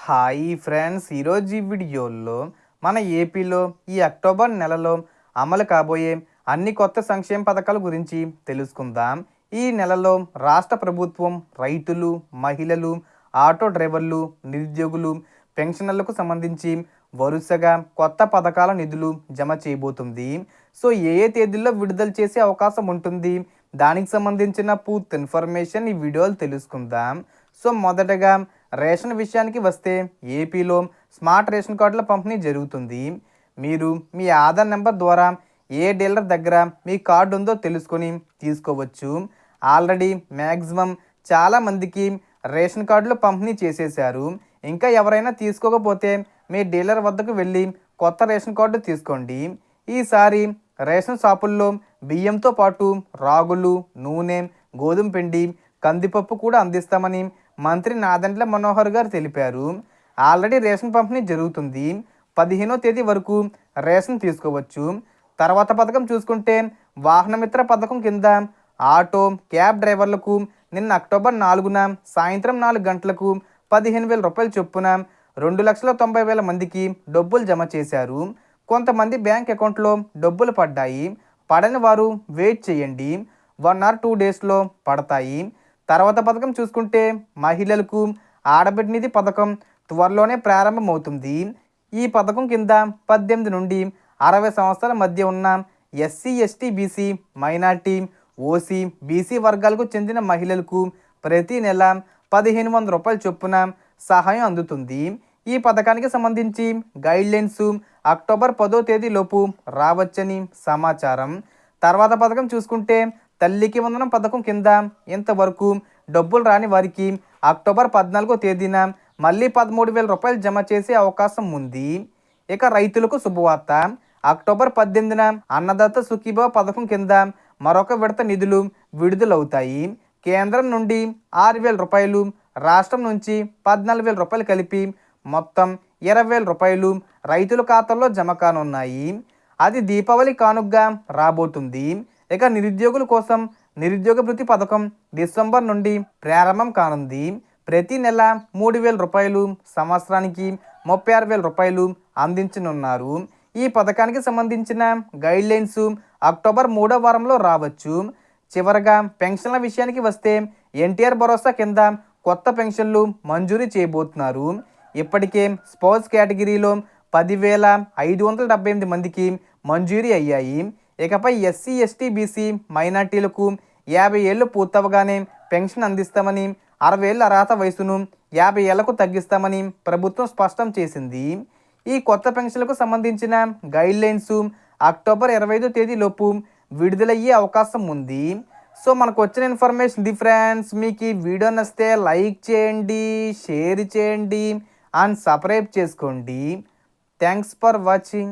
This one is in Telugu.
హాయ్ ఫ్రెండ్స్, ఈరోజు ఈ వీడియోలో మన ఏపీలో ఈ అక్టోబర్ నెలలో అమలు కాబోయే అన్ని కొత్త సంక్షేమ పథకాల గురించి తెలుసుకుందాం. ఈ నెలలో రాష్ట్ర ప్రభుత్వం రైతులు, మహిళలు, ఆటో డ్రైవర్లు, నిరుద్యోగులు, పెన్షనర్లకు సంబంధించి వరుసగా కొత్త పథకాల నిధులు జమ చేయబోతుంది. సో ఏ తేదీల్లో విడుదల చేసే అవకాశం ఉంటుంది, దానికి సంబంధించిన పూర్తి ఇన్ఫర్మేషన్ ఈ వీడియోలో తెలుసుకుందాం. సో మొదటగా రేషన్ విషయానికి వస్తే ఏపీలో స్మార్ట్ రేషన్ కార్డుల పంపిణీ జరుగుతుంది. మీరు మీ ఆధార్ నెంబర్ ద్వారా ఏ డీలర్ దగ్గర మీ కార్డు ఉందో తెలుసుకొని తీసుకోవచ్చు. ఆల్రెడీ మ్యాక్సిమం చాలామందికి రేషన్ కార్డులు పంపిణీ చేసేశారు. ఇంకా ఎవరైనా తీసుకోకపోతే మీ డీలర్ వద్దకు వెళ్ళి కొత్త రేషన్ కార్డు తీసుకోండి. ఈసారి రేషన్ షాపుల్లో బియ్యంతో పాటు రాగులు, నూనె, గోధుమ పిండి, కందిపప్పు కూడా అందిస్తామని మంత్రి నాదెండ్ల మనోహర్ గారు తెలిపారు. ఆల్రెడీ రేషన్ పంపిణీ జరుగుతుంది. 15వ తేదీ వరకు రేషన్ తీసుకోవచ్చు. తర్వాత పథకం చూసుకుంటే వాహనమిత్ర పథకం కింద ఆటో, క్యాబ్ డ్రైవర్లకు నిన్న అక్టోబర్ 4న సాయంత్రం 4 గంటలకు 15,000 రూపాయల చొప్పున 2,90,000 మందికి డబ్బులు జమ చేశారు. కొంతమంది బ్యాంక్ అకౌంట్లో డబ్బులు పడ్డాయి. పడని వారు వెయిట్ చేయండి, 1 or 2 డేస్లో పడతాయి. తర్వాత పథకం చూసుకుంటే మహిళలకు ఆడబిడ్డ నిధి పథకం త్వరలోనే ప్రారంభమవుతుంది. ఈ పథకం కింద 18 నుండి 60 సంవత్సరాల మధ్య ఉన్న SC, ST, BC, minority, OC, BC వర్గాలకు చెందిన మహిళలకు ప్రతి నెల 1,500 రూపాయల చొప్పున సహాయం అందుతుంది. ఈ పథకానికి సంబంధించి గైడ్లైన్స్ అక్టోబర్ 10వ తేదీలోపు రావచ్చని సమాచారం. తర్వాత పథకం చూసుకుంటే తల్లికి వందనం పథకం కింద ఇంతవరకు డబ్బులు రాని వారికి అక్టోబర్ 14వ తేదీన మళ్ళీ 13,000 రూపాయలు జమ చేసే అవకాశం ఉంది. ఇక రైతులకు శుభవార్త. అక్టోబర్ 18న అన్నదాత సుఖీభవ పథకం కింద మరొక విడత నిధులు విడుదలవుతాయి. కేంద్రం నుండి 6,000 రూపాయలు, రాష్ట్రం నుంచి 14,000 రూపాయలు కలిపి మొత్తం 20,000 రూపాయలు రైతుల ఖాతాల్లో జమ కానున్నాయి. అది దీపావళి కానుకగా రాబోతుంది. ఇక నిరుద్యోగుల కోసం నిరుద్యోగ భృతి పథకం డిసెంబర్ నుండి ప్రారంభం కానుంది. ప్రతి నెల 3,000 రూపాయలు, సంవత్సరానికి 36,000 రూపాయలు అందించనున్నారు. ఈ పథకానికి సంబంధించిన గైడ్లైన్స్ అక్టోబర్ 3వ వారంలో రావచ్చు. చివరగా పెన్షన్ల విషయానికి వస్తే ఎన్టీఆర్ భరోసా కింద కొత్త పెన్షన్లు మంజూరు చేయబోతున్నారు. ఇప్పటికే స్పౌస్ కేటగిరీలో 10,578 మందికి మంజూరీ అయ్యాయి. ఇకపై ఎస్సీ, ఎస్టీ, బీసీ, మైనార్టీలకు 50 ఏళ్ళు పూర్తవగానే పెన్షన్ అందిస్తామని, 60 ఏళ్ళ అర్హత వయసును 50 ఏళ్లకు తగ్గిస్తామని ప్రభుత్వం స్పష్టం చేసింది. ఈ కొత్త పెన్షన్లకు సంబంధించిన గైడ్లైన్స్ అక్టోబర్ 25వ తేదీలోపు విడుదలయ్యే అవకాశం ఉంది. సో మనకు వచ్చిన ఇన్ఫర్మేషన్ ఇది ఫ్రెండ్స్. మీకు ఈ వీడియో నచ్చితే లైక్ చేయండి, షేర్ చేయండి అండ్ సబ్స్క్రైబ్ చేసుకోండి. Thanks for watching.